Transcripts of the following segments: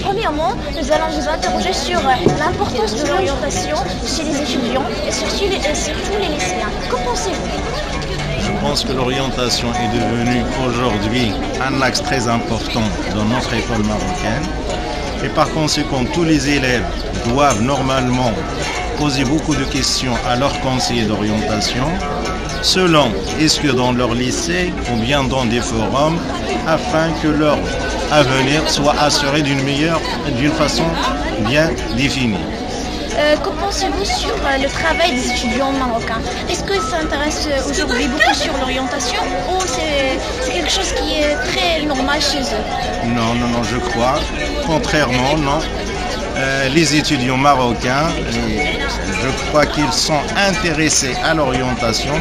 Premièrement, nous allons vous interroger sur l'importance de l'orientation chez les étudiants et surtout les lycéens. Qu'en pensez-vous? Je pense que l'orientation est devenue aujourd'hui un axe très important dans notre école marocaine. Et par conséquent, tous les élèves doivent normalement poser beaucoup de questions à leur conseiller d'orientation, selon est-ce que dans leur lycée ou bien dans des forums, afin que leur avenir soit assuré d'une façon bien définie. Que pensez-vous sur le travail des étudiants marocains? Est-ce qu'ils s'intéressent aujourd'hui beaucoup sur l'orientation ou c'est quelque chose qui est très normal chez eux? Non, je crois. Contrairement, non. Les étudiants marocains, je crois qu'ils sont intéressés à l'orientation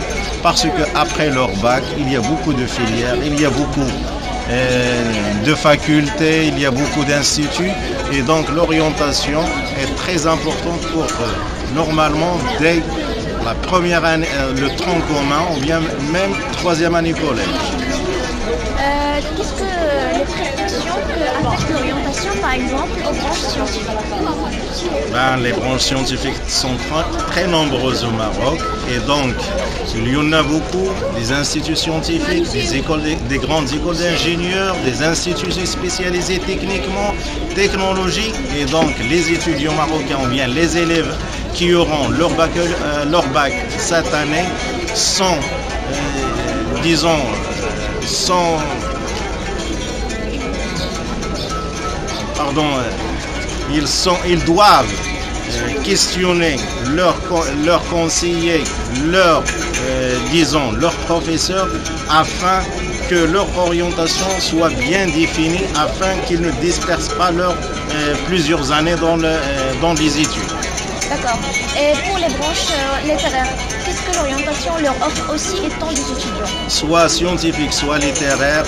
parce qu'après leur bac, il y a beaucoup de filières, il y a beaucoup de facultés, il y a beaucoup d'instituts et donc l'orientation est très importante pour eux. Normalement, dès la première année, le tronc commun ou bien même troisième année collège. Qu'est-ce que les prestations qu'affecte l'orientation, par exemple, aux branches scientifiques? Les branches scientifiques sont très nombreuses au Maroc et donc il y en a beaucoup, des instituts scientifiques, des grandes écoles d'ingénieurs, des instituts spécialisés techniquement, technologiques et donc les étudiants marocains ou bien les élèves qui auront leur bac cette année sont, ils doivent questionner leurs conseillers, leurs professeurs, afin que leur orientation soit bien définie, afin qu'ils ne dispersent pas plusieurs années dans les études. D'accord. Et pour les branches littéraires, qu'est-ce que l'orientation leur offre aussi étant des étudiants? Soit scientifique, soit littéraire,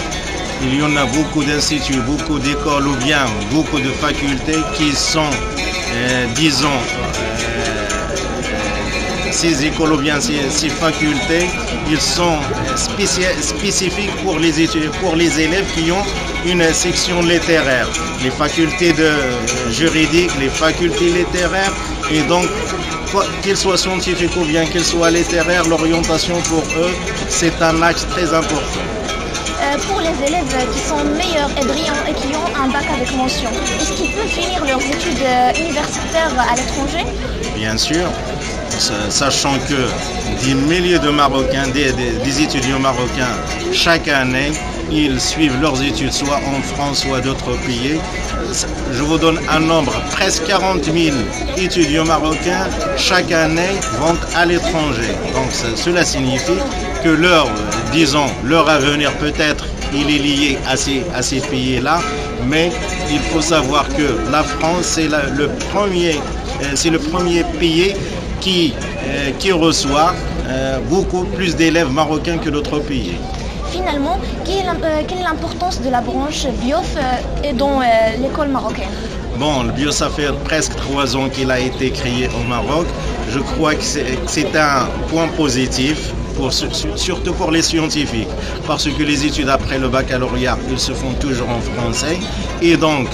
il y en a beaucoup d'instituts, beaucoup d'écoles ou bien beaucoup de facultés qui sont, ces écoles ou bien ces facultés, ils sont spécifiques pour les élèves qui ont une section littéraire. Les facultés de juridique, les facultés littéraires, et donc qu'ils soient scientifiques ou bien qu'ils soient littéraires, l'orientation pour eux, c'est un axe très important. Pour les élèves qui sont meilleurs et brillants et qui ont un bac avec mention, est-ce qu'ils peuvent finir leurs études universitaires à l'étranger? Bien sûr, sachant que des milliers de Marocains, des étudiants marocains, chaque année, ils suivent leurs études soit en France, soit d'autres pays. Je vous donne un nombre, presque 40 000 étudiants marocains chaque année vont à l'étranger. Donc cela signifie que leur avenir peut-être il est lié à ces pays-là, mais il faut savoir que la France c'est le premier pays qui reçoit beaucoup plus d'élèves marocains que d'autres pays. Finalement, quelle est l'importance de la branche BIOF dans l'école marocaine? Le BIOF, ça fait presque 3 ans qu'il a été créé au Maroc. Je crois que c'est un point positif, surtout pour les scientifiques, parce que les études après le baccalauréat, ils se font toujours en français. Et donc,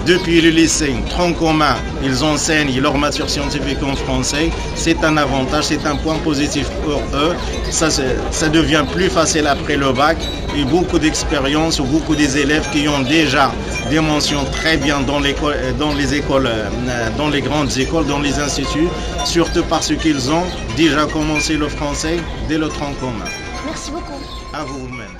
depuis le lycée, tronc commun, ils enseignent leur matière scientifique en français. C'est un avantage, c'est un point positif pour eux. Ça devient plus facile après le bac et beaucoup d'expérience ou beaucoup des élèves qui ont déjà des mentions très bien dans les grandes écoles, dans les instituts, surtout parce qu'ils ont déjà commencé le français dès le tronc commun. Merci beaucoup. À vous-même.